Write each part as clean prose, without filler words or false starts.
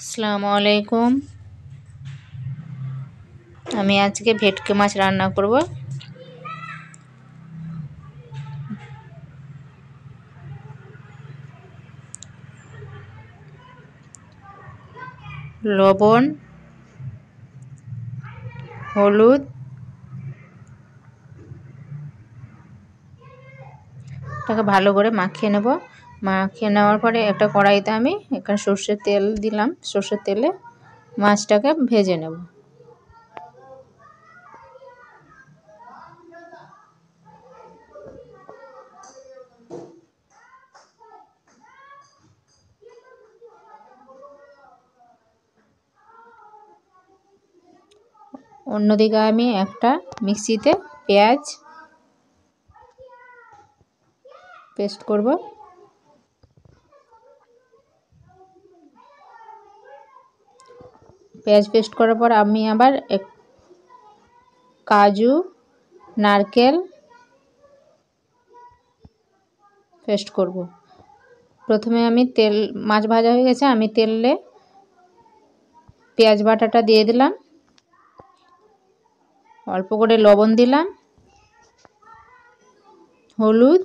আসসালামু আলাইকুম। আমি আজকে ভেটকি মাছ রান্না করব। লবণ, হলুদ, এটাকে ভালো করে মাখিয়ে নেব। মাখিয়ে নেওয়ার পরে একটা কড়াইতে আমি এখানে সর্ষের তেল দিলাম। সর্ষের তেলে মাছটাকে ভেজে নেব। অন্যদিকে আমি একটা মিক্সিতে পেঁয়াজ পেস্ট করব। পেঁয়াজ পেস্ট করার পর আমি আবার কাজু, নারকেল পেস্ট করব। প্রথমে আমি মাছ ভাজা হয়ে গেছে, আমি তেলে পেঁয়াজ বাটাটা দিয়ে দিলাম, অল্প করে লবণ দিলাম, হলুদ,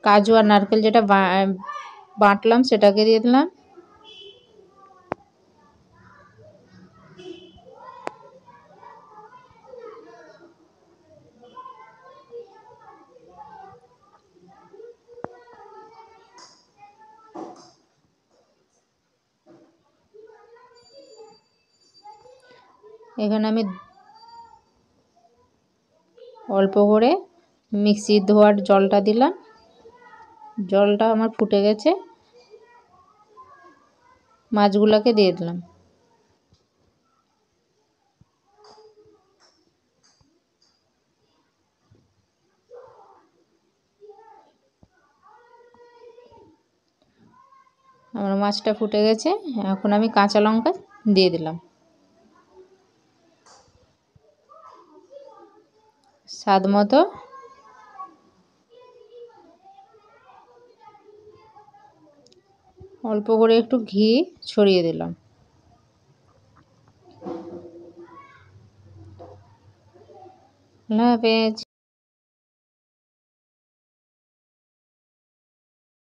কাজু আর নারকেল যেটা বাটলাম সেটাকে দিয়ে দিলাম। এখানে আমি অল্প করে মিক্সি ধোয়ার জলটা দিলাম। জলটা আমার ফুটে গেছে, মাছগুলোকে দিয়ে দিলাম। আমার মাছটা ফুটে গেছে, এখন আমি কাঁচা লঙ্কা দিয়ে দিলাম। স্বাদ মতো অল্প করে একটু ঘি ছড়িয়ে দিলাম। আল্লাহ হাফেজ।